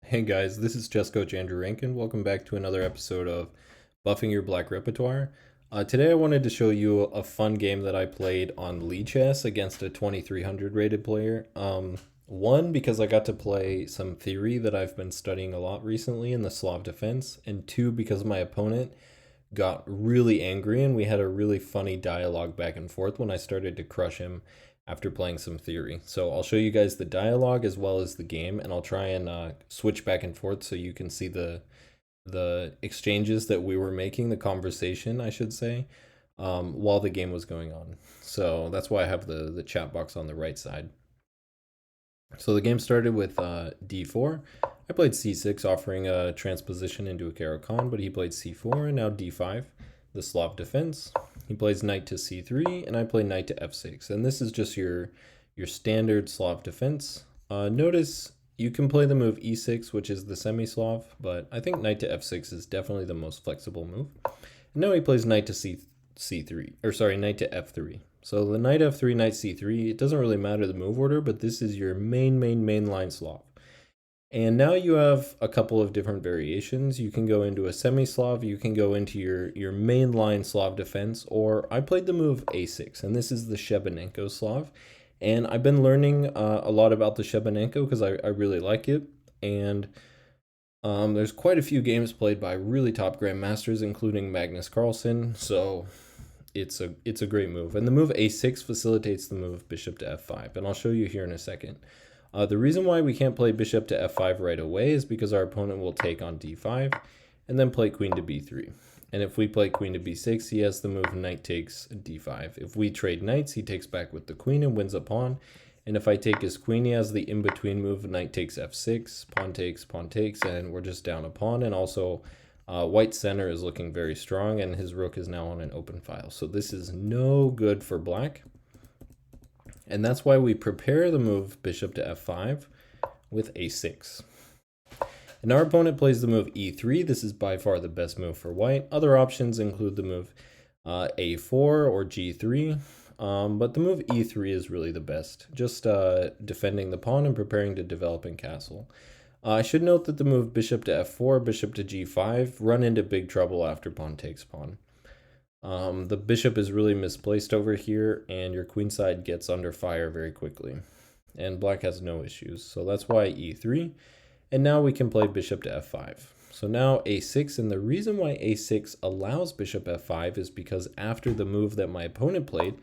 Hey guys, this is chess coach Andrew Rankin. Welcome back to another episode of Buffing Your Black Repertoire. Today I wanted to show you a fun game that I played on Lee Chess against a 2300 rated player. One, because I got to play some theory that I've been studying a lot recently in the Slav defense, and two, because my opponent got really angry and we had a really funny dialogue back and forth when I started to crush him after playing some theory. So I'll show you guys the dialogue as well as the game, and I'll try and switch back and forth so you can see the exchanges that we were making, the conversation, I should say, while the game was going on. So that's why I have the chat box on the right side. So the game started with d4. I played c6, offering a transposition into a Caro-Kann, but he played c4, and now d5, the Slav defense. He plays knight to c3, and I play knight to f6. And this is just your standard Slav defense. Notice you can play the move e6, which is the semi-Slav, but I think knight to f6 is definitely the most flexible move. And now he plays knight to c3, or sorry, knight to f3. So the knight f3, knight c3, it doesn't really matter the move order, but this is your main line Slav. And now you have a couple of different variations. You can go into a semi-Slav, you can go into your main line Slav defense, or I played the move a6, and this is the Shebanenko Slav. And I've been learning a lot about the Shebanenko because I really like it. And there's quite a few games played by really top grandmasters, including Magnus Carlsen, so it's a great move. And the move a6 facilitates the move bishop to f5, and I'll show you here in a second. The reason why we can't play bishop to f5 right away is because our opponent will take on d5 and then play queen to b3. And if we play queen to b6, he has the move knight takes d5. If we trade knights, he takes back with the queen and wins a pawn. And if I take his queen, he has the in-between move knight takes f6, pawn takes, and we're just down a pawn. And also, white center is looking very strong, and his rook is now on an open file. So this is no good for black. And that's why we prepare the move bishop to f5 with a6. And our opponent plays the move e3. This is by far the best move for white. Other options include the move a4 or g3. But the move e3 is really the best, just defending the pawn and preparing to develop in castle. I should note that the move bishop to f4, bishop to g5 run into big trouble after pawn takes pawn. The bishop is really misplaced over here, and your queenside gets under fire very quickly. And black has no issues, so that's why e3. And now we can play bishop to f5. So now a6, and the reason why a6 allows bishop f5 is because after the move that my opponent played,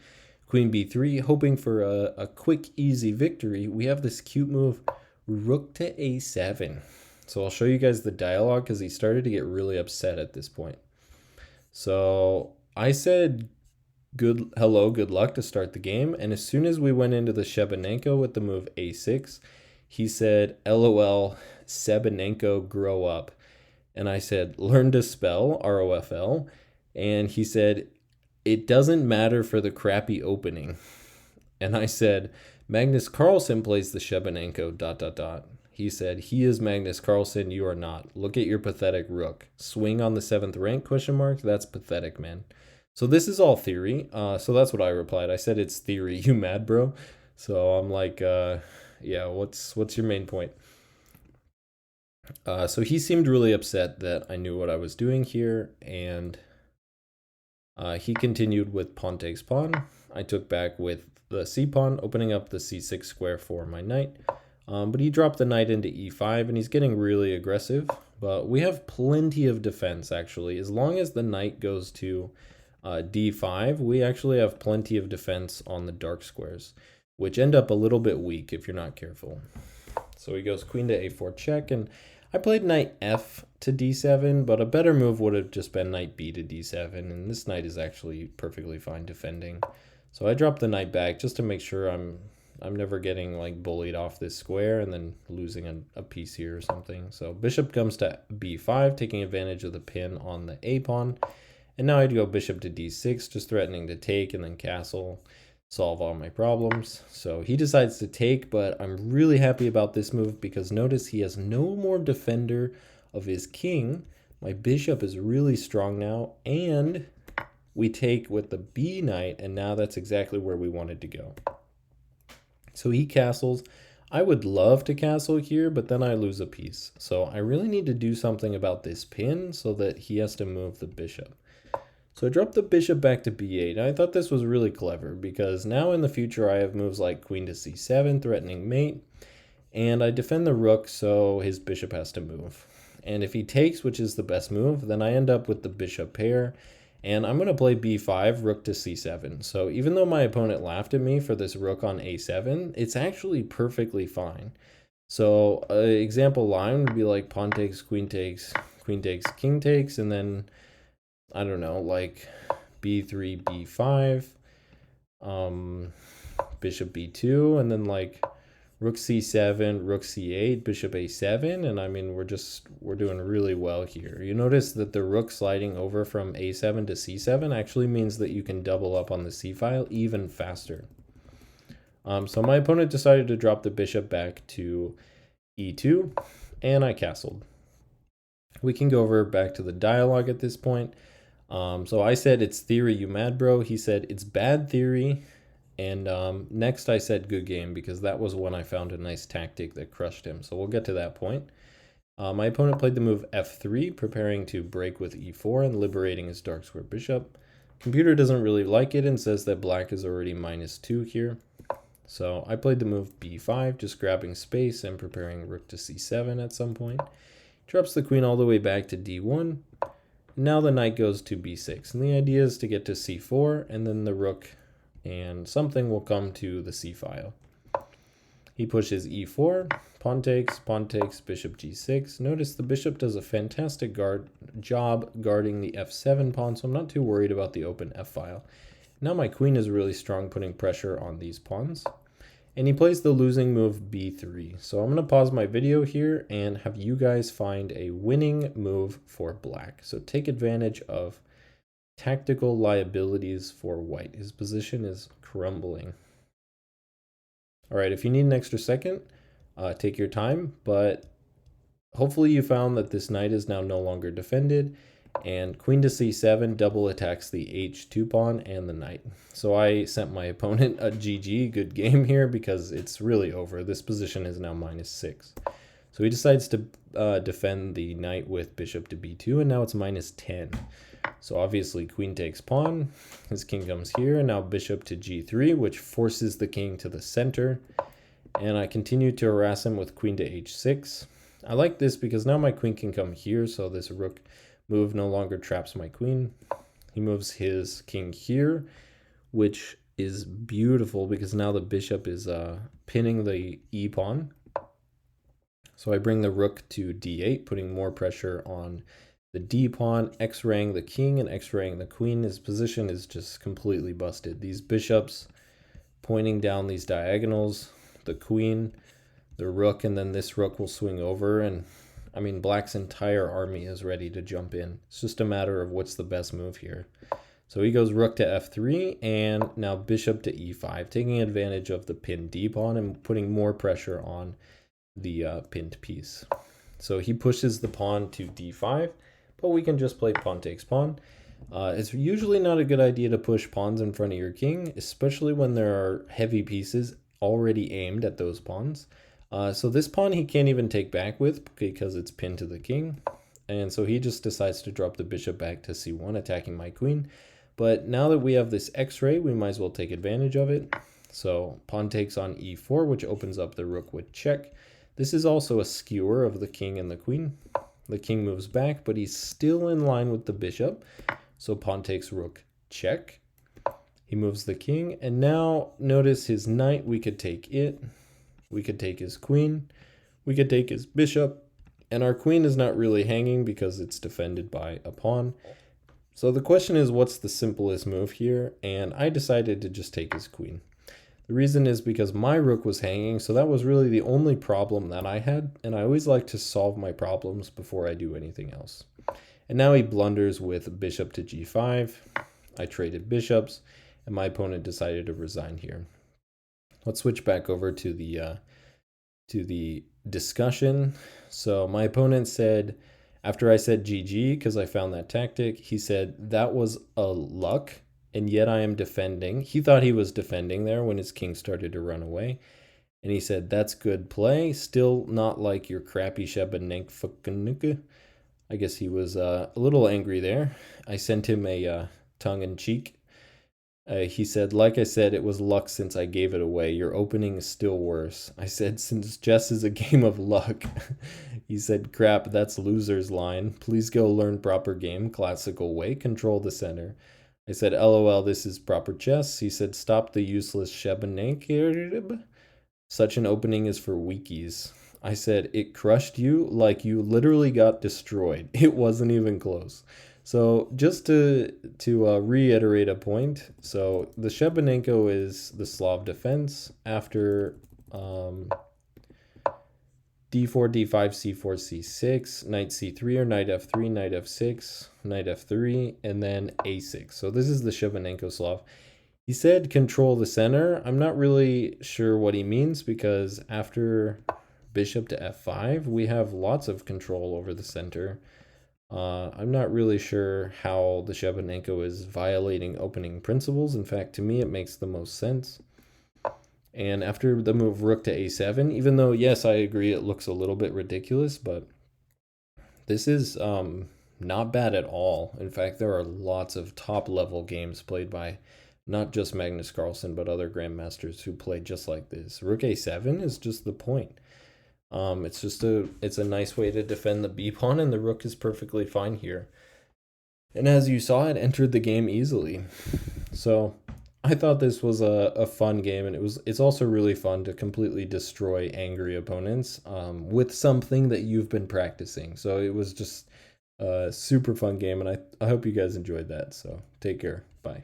queen b3, hoping for a quick, easy victory, we have this cute move, rook to a7. So I'll show you guys the dialogue because he started to get really upset at this point. So I said good luck to start the game, and as soon as we went into the Shebanenko with the move a6, he said, LOL, Sebanenko, grow up. And I said, learn to spell, ROFL. And he said, it doesn't matter for the crappy opening. And I said, Magnus Carlsen plays the Shebanenko, ... He said, he is Magnus Carlsen, you are not. Look at your pathetic rook. Swing on the 7th rank, ? That's pathetic, man. So this is all theory. So that's what I replied. I said, it's theory, you mad, bro? So I'm like, yeah, what's your main point? So he seemed really upset that I knew what I was doing here, and he continued with pawn takes pawn. I took back with the c pawn, opening up the c6 square for my knight. But he dropped the knight into e5, and he's getting really aggressive. But we have plenty of defense, actually. As long as the knight goes to d5, we actually have plenty of defense on the dark squares, which end up a little bit weak if you're not careful. So he goes queen to a4 check, and I played knight f to d7, but a better move would have just been knight b to d7, and this knight is actually perfectly fine defending. So I dropped the knight back just to make sure I'm never getting like bullied off this square and then losing a piece here or something. So bishop comes to b5, taking advantage of the pin on the a pawn. And now I'd go bishop to d6, just threatening to take and then castle, solve all my problems. So he decides to take, but I'm really happy about this move because notice he has no more defender of his king. My bishop is really strong now, and we take with the b knight, and now that's exactly where we wanted to go. So he castles. I would love to castle here, but then I lose a piece. So I really need to do something about this pin so that he has to move the bishop. So I dropped the bishop back to b8. I thought this was really clever because now in the future I have moves like queen to c7, threatening mate, and I defend the rook so his bishop has to move. And if he takes, which is the best move, then I end up with the bishop pair, and I'm going to play b5, rook to c7. So even though my opponent laughed at me for this rook on a7, it's actually perfectly fine. So an example line would be like pawn takes, queen takes, king takes, and then, I don't know, like b3, b5, bishop b2, and then like rook c7, rook c8, bishop a7, and I mean we're doing really well here. You notice that the rook sliding over from a7 to c7 actually means that you can double up on the c file even faster. So my opponent decided to drop the bishop back to e2, and I castled. We can go over back to the dialogue at this point. So I said, "It's theory, you mad bro." He said, "It's bad theory." And next I said good game because that was when I found a nice tactic that crushed him. So we'll get to that point. My opponent played the move f3, preparing to break with e4 and liberating his dark square bishop. Computer doesn't really like it and says that black is already -2 here. So I played the move b5, just grabbing space and preparing rook to c7 at some point. Drops the queen all the way back to d1. Now the knight goes to b6, and the idea is to get to c4, and then the rook and something will come to the c file. He pushes e4, pawn takes, bishop g6. Notice the bishop does a fantastic job guarding the f7 pawn, so I'm not too worried about the open f file. Now my queen is really strong, putting pressure on these pawns. And he plays the losing move b3. So I'm going to pause my video here and have you guys find a winning move for black. So take advantage of tactical liabilities for white. His position is crumbling. All right, if you need an extra second, take your time, but hopefully you found that this knight is now no longer defended, and queen to c7 double attacks the h2 pawn and the knight. So I sent my opponent a GG, good game here, because it's really over. This position is now -6. So he decides to defend the knight with bishop to b2, and now it's -10. So obviously queen takes pawn, his king comes here, and now bishop to g3, which forces the king to the center. And I continue to harass him with queen to h6. I like this because now my queen can come here, so this rook move no longer traps my queen. He moves his king here, which is beautiful because now the bishop is pinning the e pawn. So I bring the rook to d8, putting more pressure on the d pawn, x-raying the king and x-raying the queen. His position is just completely busted. These bishops pointing down these diagonals, the queen, the rook, and then this rook will swing over, and I mean black's entire army is ready to jump in. It's just a matter of what's the best move here. So he goes rook to f3 and now bishop to e5, taking advantage of the pinned d pawn and putting more pressure on the pinned piece. So he pushes the pawn to d5, but we can just play pawn takes pawn. It's usually not a good idea to push pawns in front of your king, especially when there are heavy pieces already aimed at those pawns. So this pawn he can't even take back with because it's pinned to the king. And so he just decides to drop the bishop back to c1, attacking my queen. But now that we have this x-ray, we might as well take advantage of it. So pawn takes on e4, which opens up the rook with check. This is also a skewer of the king and the queen. The king moves back, but he's still in line with the bishop. So pawn takes rook, check. He moves the king, and now notice his knight, we could take it. We could take his queen. We could take his bishop. And our queen is not really hanging because it's defended by a pawn. So the question is, what's the simplest move here? And I decided to just take his queen. The reason is because my rook was hanging, so that was really the only problem that I had, and I always like to solve my problems before I do anything else. And now he blunders with bishop to g5. I traded bishops, and my opponent decided to resign here. Let's switch back over to the discussion. So my opponent said, after I said GG, because I found that tactic, he said, that was a luck, and yet I am defending. He thought he was defending there when his king started to run away. And he said, "That's good play. Still not like your crappy Shebanink. I guess he was a little angry there. I sent him a tongue in cheek. He said, "Like I said, it was luck since I gave it away. Your opening is still worse." I said, "Since chess is a game of luck." He said, "Crap, that's loser's line. Please go learn proper game, classical way, control the center." I said, "LOL, this is proper chess." He said, "Stop the useless Shebanink. Such an opening is for weakies." I said, "It crushed you like you literally got destroyed. It wasn't even close." So just to reiterate a point, so the Shebanenko is the Slav defense after d4, d5, c4, c6, knight c3 or knight f3, knight f6, knight f3, and then a6. So this is the Shebanenko Slav. He said control the center. I'm not really sure what he means because after bishop to f5, we have lots of control over the center. I'm not really sure how the Shebanenko is violating opening principles. In fact, to me, it makes the most sense. And after the move rook to a7, even though, yes, I agree, it looks a little bit ridiculous, but this is not bad at all. In fact, there are lots of top-level games played by not just Magnus Carlsen, but other grandmasters who play just like this. Rook a7 is just the point. It's a nice way to defend the b pawn, and the rook is perfectly fine here. And as you saw, it entered the game easily. So I thought this was a fun game, and it's also really fun to completely destroy angry opponents with something that you've been practicing. So it was just a super fun game, and I hope you guys enjoyed that. So take care. Bye.